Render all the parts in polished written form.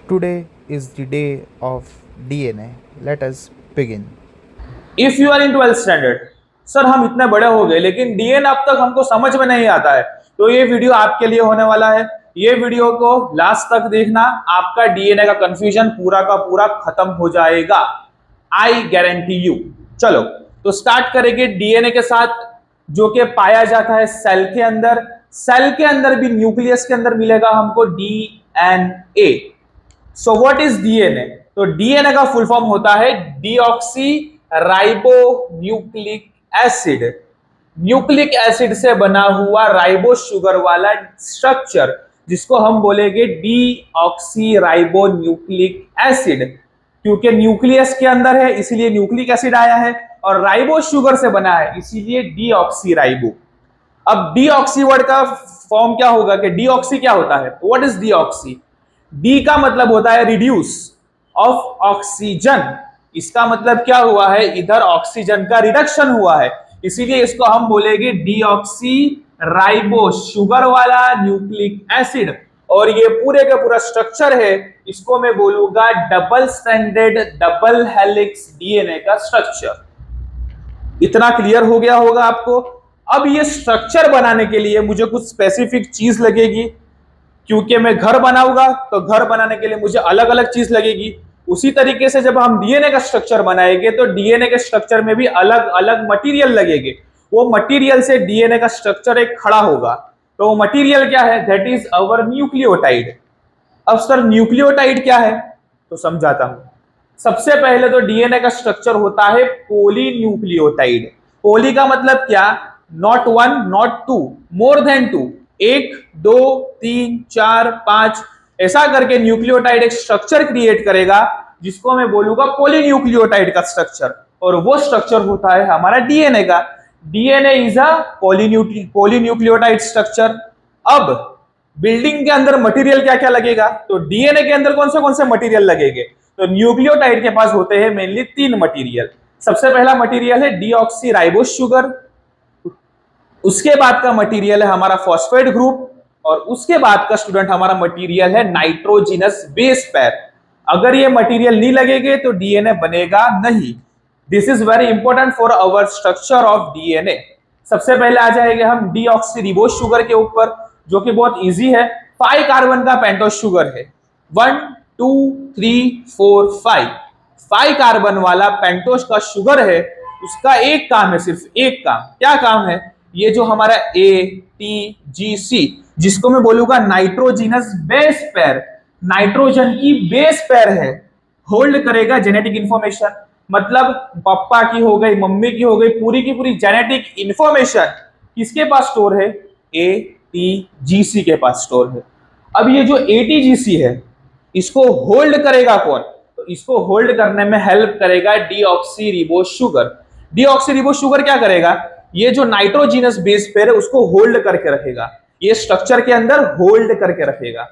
Today is the day of DNA. Let us begin. If you are in 12th standard, sir हम इतने बड़े हो गए लेकिन डीएनए अब तक हमको समझ में नहीं आता है, तो ये वीडियो आपके लिए होने वाला है। ये वीडियो को लास्ट तक देखना, आपका डीएनए का कंफ्यूजन पूरा का पूरा खत्म हो जाएगा, आई गारंटी यू। चलो तो स्टार्ट करेंगे डीएनए के साथ, जो कि पाया जाता है सेल के अंदर। सेल के अंदर भी न्यूक्लियस के अंदर मिलेगा हमको DNA. So what is DNA? तो डीएनए का फुल फॉर्म होता है deoxy ribo nucleic acid. Nucleic acid से बना हुआ राइबो शुगर वाला स्ट्रक्चर, जिसको हम बोलेंगे डीऑक्सी राइबो न्यूक्लिक एसिड। क्योंकि न्यूक्लियस के अंदर है इसीलिए न्यूक्लिक एसिड आया है, और राइबो शुगर से बना है इसीलिए डीऑक्सी राइबो। अब डीऑक्सी वर्ड का फॉर्म क्या होगा कि डीऑक्सी क्या होता है? What is deoxy? डी का मतलब होता है रिड्यूस ऑफ ऑक्सीजन। इसका मतलब क्या हुआ है? इधर ऑक्सीजन का रिडक्शन हुआ है, इसीलिए इसको हम बोलेंगे डीऑक्सी राइबो शुगर वाला न्यूक्लिक एसिड। और ये पूरे का पूरा स्ट्रक्चर है, इसको मैं बोलूंगा double stranded double helix DNA का स्ट्रक्चर। इतना क्लियर हो गया होगा आपको। अब ये स्ट्रक्चर बनाने के लिए मुझे कुछ स्पेसिफिक चीज लगेगी, क्योंकि मैं घर बनाऊंगा तो घर बनाने के लिए मुझे अलग अलग चीज लगेगी। उसी तरीके से जब हम डीएनए का स्ट्रक्चर बनाएंगे तो डीएनए के स्ट्रक्चर में भी अलग अलग मटेरियल लगेंगे। वो मटेरियल से डीएनए का स्ट्रक्चर एक खड़ा होगा। तो वो मटेरियल क्या है? That is our nucleotide. अब सर न्यूक्लियोटाइड क्या है? तो समझाता हूं। सबसे पहले तो डीएनए का स्ट्रक्चर होता है पॉलीन्यूक्लियोटाइड। पॉली का मतलब क्या? Not one not two, more than two. एक, दो, तीन, चार, पांच, ऐसा करके न्यूक्लियोटाइड एक स्ट्रक्चर क्रिएट करेगा, जिसको मैं बोलूंगा पॉलीन्यूक्लियोटाइड का स्ट्रक्चर। और वो स्ट्रक्चर होता है हमारा डीएनए का। DNA is a polynucleotide structure. अब बिल्डिंग के अंदर मटेरियल क्या क्या लगेगा? तो डीएनए के अंदर कौन से मटेरियल लगेंगे? तो न्यूक्लियोटाइड के पास होते हैं मेनली तीन मटेरियल। सबसे पहला मटेरियल है डीऑक्सी राइबोस शुगर, उसके बाद का मटेरियल है हमारा फॉस्फेट ग्रुप, और उसके बाद का स्टूडेंट हमारा मटेरियल है नाइट्रोजिनस बेस पेयर। अगर ये मटेरियल नहीं लगेंगे तो डीएनए बनेगा नहीं। This is very important for our structure of DNA. सबसे पहले आ जाएंगे हम डीऑक्सी रिबोस शुगर के ऊपर, जो कि बहुत इजी है। 5 कार्बन का पेंटोस शुगर है। 1 2 3 4 5, 5 कार्बन वाला पेंटोस का शुगर है। उसका एक काम है, सिर्फ एक काम। क्या काम है? ये जो हमारा ATGC, जिसको मैं बोलूंगा नाइट्रोजिनस बेस पेयर, नाइट्रोजन की बेस पेयर है, होल्ड करेगा जेनेटिक इंफॉर्मेशन। मतलब पापा की हो गई, मम्मी की हो गई, पूरी की पूरी जेनेटिक इंफॉर्मेशन किसके पास स्टोर है? ATGC के पास स्टोर है। अब ये जो ATGC है, इसको होल्ड करेगा कौन? तो इसको होल्ड करने में हेल्प करेगा deoxy ribose sugar. Deoxy ribose sugar क्या करेगा? ये जो नाइट्रोजिनस बेस पेयर है उसको होल्ड करके रखेगा, ये स्ट्रक्चर के अंदर होल्ड करके रखेगा।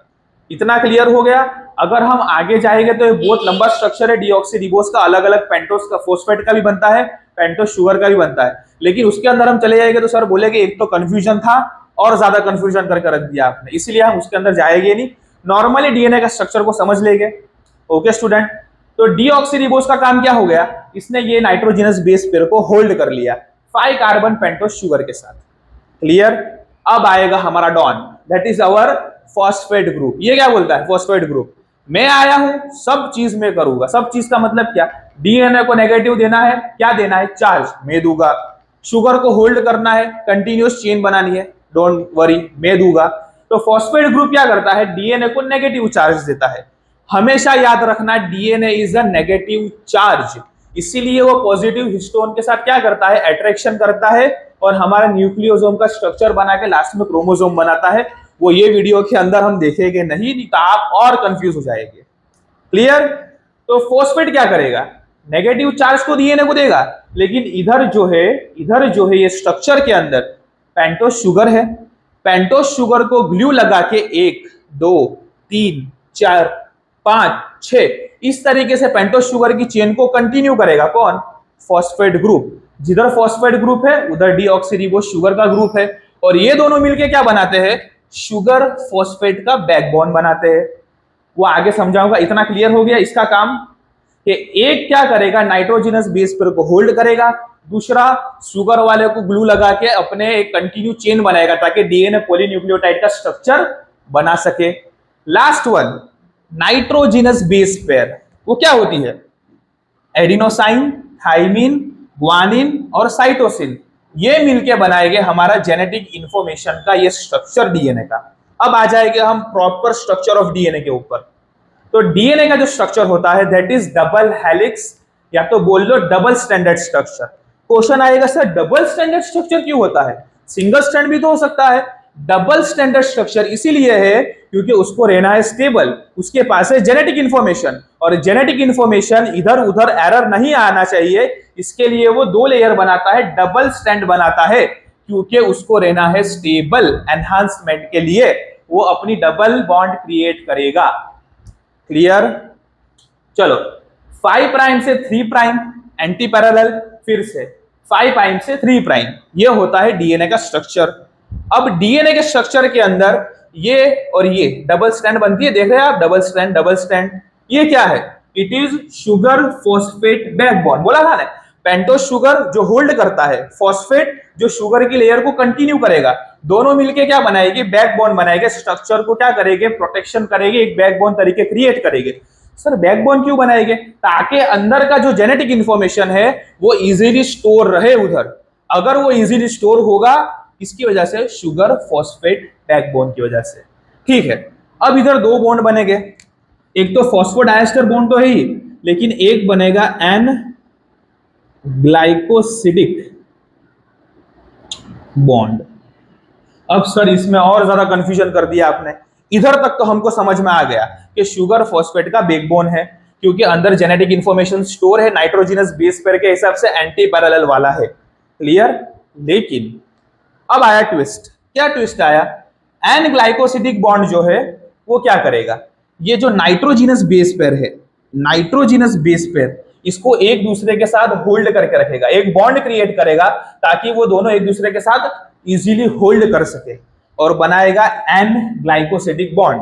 इतना क्लियर हो गया। अगर हम आगे जाएंगे तो ये बहुत लंबा स्ट्रक्चर है डीऑक्सी रिबोस का, अलग अलग पेंटोस का, फोस्फेट का भी बनता है, पेंटोस शुगर का भी बनता है। लेकिन उसके अंदर हम चले जाएंगे तो सर बोलेंगे एक तो कंफ्यूजन था और ज्यादा कंफ्यूजन करके रख दिया आपने, इसलिए हम उसके अंदर जाएंगे नहीं। नॉर्मली डीएनए का स्ट्रक्चर को समझ लेंगे। ओके स्टूडेंट, तो डीऑक्सी रिबोस का काम क्या हो गया? इसने ये नाइट्रोजिनस बेस पेयर को होल्ड कर लिया 5 कार्बन पेंटोस शुगर के साथ। क्लियर? अब आएगा हमारा डॉन, that is our phosphate group. ये क्या बोलता है? फॉस्फेट ग्रुप, मैं आया हूं, सब चीज में करूंगा। सब चीज का मतलब क्या? डीएनए को नेगेटिव देना है, क्या देना है? चार्ज, मैं दूंगा। शुगर को होल्ड करना है, कंटिन्यूस चेन बनानी है, डोंट वरी, मैं दूंगा। तो फॉस्फेट ग्रुप क्या करता है? डीएनए को नेगेटिव चार्ज देता है। हमेशा याद रखना, DNA is a negative charge, इसीलिए वो पॉजिटिव हिस्टोन के साथ क्या करता है? अट्रैक्शन करता है, और हमारा न्यूक्लियोसोम का स्ट्रक्चर बना के लास्ट में क्रोमोसोम बनाता है। वो ये वीडियो के अंदर हम देखेंगे नहीं तो आप और कंफ्यूज हो जाएंगे। क्लियर? तो फॉस्फेट क्या करेगा? नेगेटिव चार्ज तो डीएनए को देगा, लेकिन इधर जो है ये स्ट्रक्चर के अंदर पेंटोस शुगर है। पेंटोस शुगर को ग्लू लगा के 1 2 3 4 5 6 इस तरीके से पेंटोस शुगर की चेन को कंटिन्यू करेगा कौन? Phosphate group. जिधर फॉस्फेट ग्रुप है उधर डीऑक्सीरिबोस शुगर का ग्रुप है, और ये दोनों मिलके क्या बनाते हैं? शुगर फॉस्फेट का बैकबोन बनाते हैं। वो आगे समझाऊंगा। इतना क्लियर हो गया इसका काम कि एक क्या करेगा, नाइट्रोजनस बेस पेयर को होल्ड करेगा, दूसरा शुगर वाले को ग्लू लगा के अपने एक कंटिन्यू चेन बनाएगा ताकि डीएनए पॉलीन्यूक्लियोटाइड का स्ट्रक्चर बना सके। Last one, nitrogenous base pair, वो क्या होती है? एडिनोसाइन, थाइमिन, ग्वानिन और साइटोसिन, ये मिलके बनाएंगे हमारा जेनेटिक इंफॉर्मेशन का ये स्ट्रक्चर डीएनए का। अब आ जाएंगे हम प्रॉपर स्ट्रक्चर ऑफ डीएनए के ऊपर। तो डीएनए का जो स्ट्रक्चर होता है दैट इज डबल हेलिक्स, या तो बोल लो डबल स्टैंडर्ड स्ट्रक्चर। क्वेश्चन आएगा सर डबल स्टैंडर्ड स्ट्रक्चर क्यों होता है? सिंगल स्टैंड भी तो हो सकता है। डबल स्टैंडर्ड स्ट्रक्चर इसीलिए है क्योंकि उसको रहना है स्टेबल, उसके पास है जेनेटिक इंफॉर्मेशन, और जेनेटिक इंफॉर्मेशन इधर उधर एरर नहीं आना चाहिए, इसके लिए वो दो लेयर बनाता है, डबल स्टैंड बनाता है, क्योंकि उसको रहना है स्टेबल। एनहांसमेंट के लिए वो अपनी डबल बॉन्ड क्रिएट करेगा। क्लियर? चलो 5 प्राइम से 3 प्राइम एंटी पैरेलल, फिर से 5 प्राइम से 3 प्राइम, ये होता है डीएनए का स्ट्रक्चर। अब डीएनए के स्ट्रक्चर के अंदर ये और ये डबल स्टैंड बनती है, देख रहे हैं आप, डबल स्टैंड डबल स्टैंड। ये क्या है? It is sugar phosphate backbone, बोला था ना, पेंटोस शुगर जो होल्ड करता है, फॉस्फेट जो शुगर की लेयर को कंटिन्यू करेगा, दोनों मिलके क्या बनाएगी? बैकबोन बनाएंगे, स्ट्रक्चर को क्या करेंगे? प्रोटेक्शन करेंगे, एक बैकबोन तरीके क्रिएट करेंगे। सर बैकबोन क्यों बनाएंगे? ताकि अंदर का जो जेनेटिक इंफॉर्मेशन है वो इजीली स्टोर रहे उधर। अगर वो इजीली स्टोर होगा इसकी वजह से, शुगर फॉस्फेट बैकबोन की वजह से। ठीक है, अब इधर दो बॉन्ड बनेंगे, एक तो फॉस्फोडाइएस्टर बॉन्ड तो है ही, लेकिन एक बनेगा एन ग्लाइकोसिडिक बॉन्ड। अब सर इसमें और ज्यादा कंफ्यूजन कर दिया आपने। इधर तक तो हमको समझ में आ गया कि शुगर फॉस्फेट का बैकबोन है क्योंकि अंदर जेनेटिक इंफॉर्मेशन स्टोर है, नाइट्रोजनस बेस पेयर के हिसाब से एंटी पैरेलल वाला है। क्लियर? लेकिन अब आया ट्विस्ट। क्या ट्विस्ट आया? एन ग्लाइकोसिडिक बॉन्ड जो है वो क्या करेगा? ये जो नाइट्रोजनस बेस पेयर है, नाइट्रोजनस बेस पेयर, इसको एक दूसरे के साथ होल्ड करके रखेगा, एक बॉन्ड क्रिएट करेगा ताकि वो दोनों एक दूसरे के साथ इजीली होल्ड कर सके, और बनाएगा एन ग्लाइकोसिडिक बॉन्ड।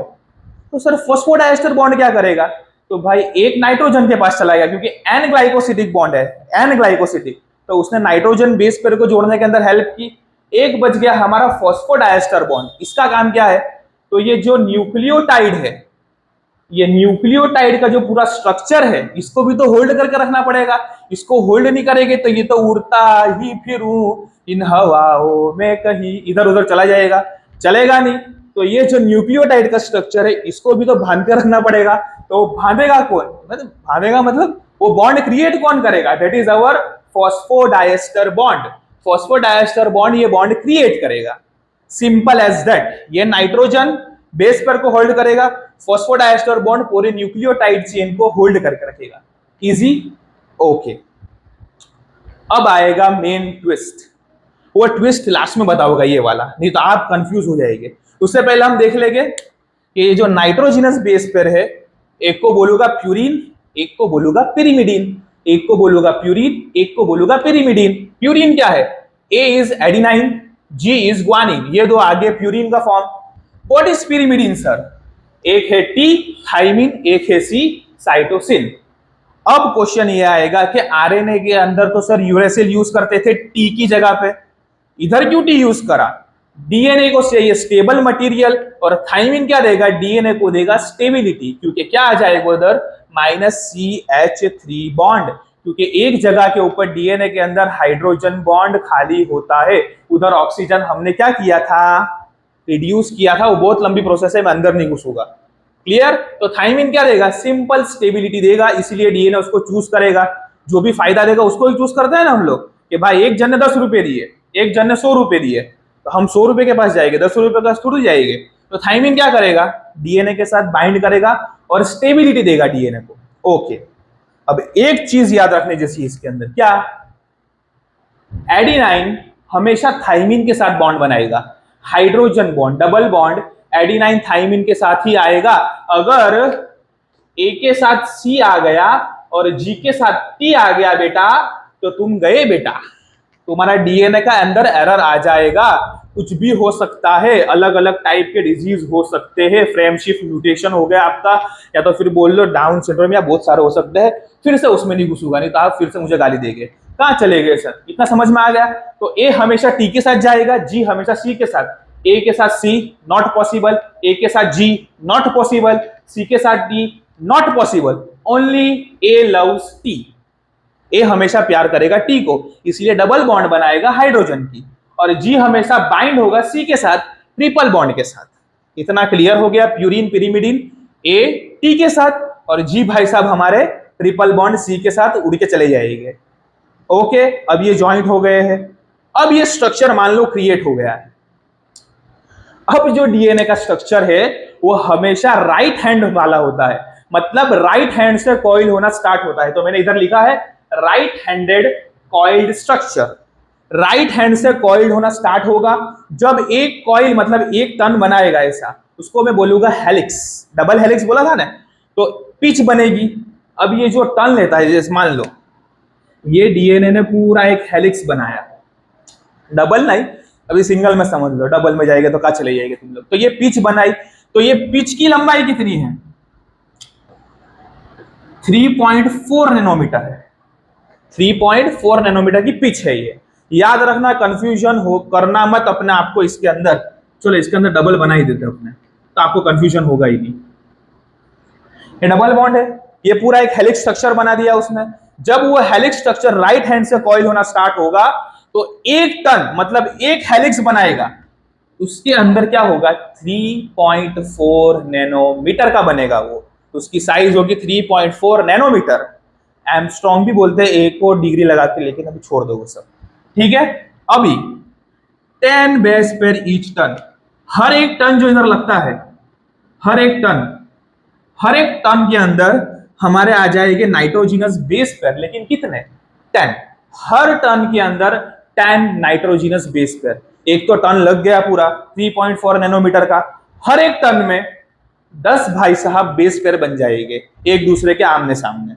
तो सर फॉस्फोडाइएस्टर बॉन्ड क्या करेगा? तो भाई एक नाइट्रोजन के पास चला गया क्योंकि एन ग्लाइकोसिडिक बॉन्ड है, एन ग्लाइकोसिडिक, तो उसने नाइट्रोजन बेस पेयर को जोड़ने के अंदर हेल्प की। एक बच गया हमारा फॉस्फोडाइएस्टर बॉन्ड। इसका काम क्या है? तो ये जो न्यूक्लियोटाइड है, ये न्यूक्लियोटाइड का जो पूरा स्ट्रक्चर है, इसको भी तो होल्ड करके रखना पड़ेगा। इसको होल्ड नहीं करेंगे तो ये तो उड़ता ही फिरूं इन हवाओं में कहीं इधर उधर चला जाएगा, चलेगा नहीं। तो ये जो न्यूक्लियोटाइड का स्ट्रक्चर है इसको भी तो बांध के रखना पड़ेगा। तो बांधेगा कौन? मतलब बांधेगा मतलब वो बॉन्ड क्रिएट कौन करेगा? That is our phosphodiester bond. Phosphodiester bond ये बॉन्ड क्रिएट करेगा, सिंपल एज दैट। ये नाइट्रोजन बेस पर को होल्ड करेगा, फॉस्फोडाइएस्टर बॉन्ड पूरे न्यूक्लियोटाइड चेन को होल्ड करके रखेगा। इजी? ओके। अब आएगा मेन ट्विस्ट। वो ट्विस्ट लास्ट में बताऊंगा ये वाला, नहीं तो आप कंफ्यूज हो जाएंगे। उससे पहले हम देख लेंगे कि ये जो नाइट्रोजनस बेस पेयर है, एक को बोलूंगा प्यूरिन, एक को बोलूंगा पिरिमिडीन, एक को बोलूंगा प्यूरिन, एक को बोलूंगा पिरिमिडीन। प्यूरिन क्या है? A is adenine, G is guanine, ये दो आगे प्यूरिन का form. What is pyrimidine sir? एक है टी थाइमिन, एक है सी साइटोसिन। अब क्वेश्चन ये आएगा कि आरएनए के अंदर तो सर यूरेसिल यूज करते थे टी की जगह पे, इधर क्यों टी यूज करा? डीएनए को चाहिए स्टेबल मटेरियल, और थाइमिन क्या देगा? डीएनए को देगा स्टेबिलिटी, क्योंकि क्या आ जाएगा उधर? -CH3 बॉन्ड, क्योंकि एक जगह के ऊपर डीएनए के अंदर हाइड्रोजन बॉन्ड खाली होता है, उधर ऑक्सीजन हमने क्या किया था? रिड्यूस किया था। वो बहुत लंबी प्रोसेस है, मैं अंदर नहीं घुसूंगा। क्लियर? तो थाइमिन क्या देगा? सिंपल स्टेबिलिटी देगा, इसलिए डीएनए उसको चूज करेगा। जो भी फायदा देगा उसको ही चूज करते हैं ना हम लोग, कि भाई एक जन ने 10 रुपए दिए, एक जन ने 100 रुपए दिए, तो हम 100 रुपए के पास जाएंगे, 10 रुपए का थोड़ी जाएंगे। तो थाइमिन क्या करेगा? डीएनए के साथ बाइंड करेगा और स्टेबिलिटी देगा डीएनए को। ओके, अब एक चीज याद रखने जैसी इसके अंदर, क्या? एडिनाइन हमेशा थाइमिन के साथ बॉन्ड बनाएगा, hydrogen bond, double bond adenine thymine के साथ ही आएगा। अगर ए के साथ सी आ गया और जी के साथ टी आ गया बेटा, तो तुम गए बेटा, तुम्हारा डीएनए का अंदर एरर आ जाएगा। कुछ भी हो सकता है, अलग अलग टाइप के डिजीज हो सकते हैं, फ्रेम शिफ्ट म्यूटेशन हो गया आपका, या तो फिर बोल लो डाउन सिंड्रोम, या बहुत सारे हो सकते हैं। फिर से उसमें नहीं घुसूंगा, नहीं तो आप फिर से मुझे गाली देंगे। कहाँ चले गए सर, इतना समझ में आ गया? तो ए हमेशा टी के साथ जाएगा, जी हमेशा सी के साथ, ए के साथ सी नॉट पॉसिबल, ए के साथ जी नॉट पॉसिबल, सी के साथ D not possible, only A loves T. A हमेशा प्यार करेगा टी को, इसलिए डबल बॉन्ड बनाएगा हाइड्रोजन की, और जी हमेशा बाइंड होगा सी के साथ ट्रिपल बॉन्ड के साथ। इतना क्लियर हो गया? प्यूरिन पिरिमिडिन ए टी के साथ और जी भाई साहब हमारे ट्रिपल बॉन्ड सी के साथ उड़ के चले जाएंगे। ओके, अब ये ज्वाइंट हो गए हैं। अब ये स्ट्रक्चर मान लो क्रिएट हो गया है। अब जो डीएनए का स्ट्रक्चर है वो हमेशा राइट हैंड वाला होता है, मतलब राइट हैंड से कॉइल होना स्टार्ट होता है। तो मैंने इधर लिखा है right handed coiled structure. Right hand से कॉइल्ड होना स्टार्ट होगा जब एक कॉइल मतलब एक टर्न बनाएगा ऐसा, उसको मैं बोलूंगा हेलिक्स। डबल हेलिक्स बोला था ना, तो पिच बनेगी। अब ये जो टर्न लेता है, जैसे मान लो ये डीएनए ने पूरा एक हेलिक्स बनाया, डबल नहीं, अभी सिंगल में समझ लो, डबल में जाएगा तो कहाँ चले जाएंगे तुम लोग। तो ये पिच बनाई, तो ये पिच की लंबाई कितनी है? 3.4 नैनोमीटर है। 3.4 नैनोमीटर की पिच है ये। याद रखना, कंफ्यूजन हो करना मत अपने आप को इसके अंदर। चलो इसके अंदर डबल बना ही देते अपने, तो आपको कंफ्यूजन होगा ही नहीं। ये डबल बॉन्ड है, ये पूरा एक हेलिक्स स्ट्रक्चर बना दिया उसने। जब वो हेलिक्स स्ट्रक्चर राइट हैंड से कॉइल होना स्टार्ट होगा तो एक टन मतलब एक हेलिक्स बनाएगा, उसके अंदर क्या होगा? 3.4 नैनोमीटर का बनेगा वो। तो उसकी साइज होगी 3.4 नैनोमीटर। एमस्ट्रॉन्ग भी बोलते हैं, एक और डिग्री लगा के, लेकिन अभी छोड़ दो वो सब, ठीक है। अभी 10 बेस पेयर ईच टन, हर एक टन जो इधर लगता है, हर एक टन के अंदर हमारे आ जाएंगे नाइट्रोजिनस बेस पेयर, लेकिन कितने? 10। हर टन के अंदर 10 नाइट्रोजिनस बेस पेयर। एक तो टन लग गया पूरा 3.4 नैनोमीटर का, हर एक टन में 10 भाई साहब बेस पेयर बन जाएंगे एक दूसरे के आमने सामने।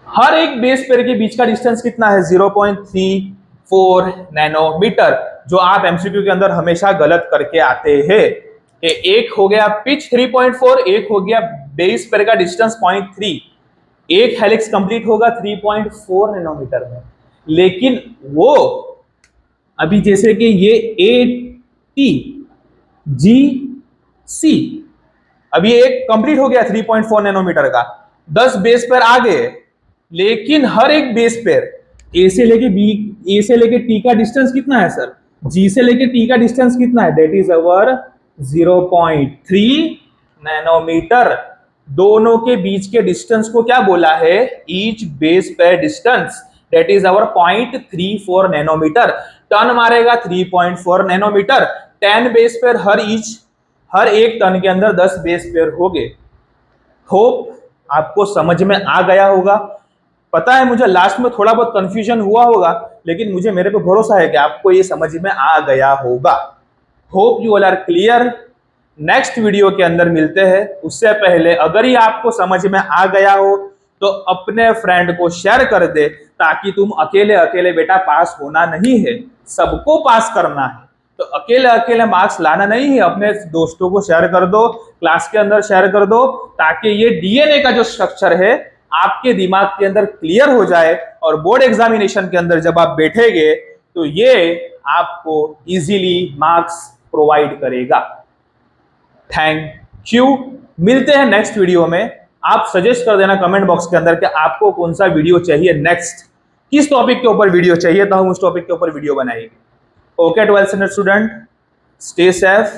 हर एक बेस पेयर के बीच का डिस्टेंस कितना है? 0.34 नैनोमीटर, जो आप एमसीक्यू के अंदर हमेशा गलत करके आते हैं। एक हो गया पिच 3.4, एक हो गया बेस पेयर का डिस्टेंस 0.3। एक हेलिक्स कंप्लीट होगा 3.4 नैनोमीटर में, लेकिन वो अभी जैसे कि ये ए टी जी सी, अभी एक कंप्लीट हो गया 3.4 नैनोमीटर का, 10 बेस पेयर आ गए, लेकिन हर एक बेस पेयर ए से लेके बी, ए से लेके टी का डिस्टेंस कितना है सर? जी से लेके टी का डिस्टेंस कितना है? That is our 0.3 nanometer. दोनों के बीच के डिस्टेंस को क्या बोला है? Each base pair distance, that is our 0.34 nanometer. Turn मारेगा 3.4 नैनोमीटर, 10 बेस पेयर हर एक टन के अंदर 10 बेस पेयर हो गए। होप आपको समझ में आ गया होगा। पता है मुझे लास्ट में थोड़ा बहुत कंफ्यूजन हुआ होगा, लेकिन मुझे मेरे पे भरोसा है कि आपको ये समझ में आ गया होगा। Hope you all are clear. Next video के अंदर मिलते हैं। उससे पहले अगर ये आपको समझ में आ गया हो तो अपने फ्रेंड को शेयर कर दे, ताकि तुम अकेले अकेले बेटा पास होना नहीं है, सबको पास करना है। तो अकेले अकेले मार्क्स लाना नहीं है, अपने दोस्तों को शेयर कर दो, क्लास के अंदर शेयर कर दो, ताकि ये डीएनए का जो स्ट्रक्चर है आपके दिमाग के अंदर क्लियर हो जाए, और बोर्ड एग्जामिनेशन के अंदर जब आप बैठेंगे तो ये आपको इजीली मार्क्स प्रोवाइड करेगा। Thank you. मिलते हैं नेक्स्ट वीडियो में। आप सजेस्ट कर देना कमेंट बॉक्स के अंदर कि आपको कौन सा वीडियो चाहिए, नेक्स्ट किस टॉपिक के ऊपर वीडियो चाहिए, तो हम उस टॉपिक के ऊपर वीडियो बनाएंगे। Okay 12th standard student, stay safe.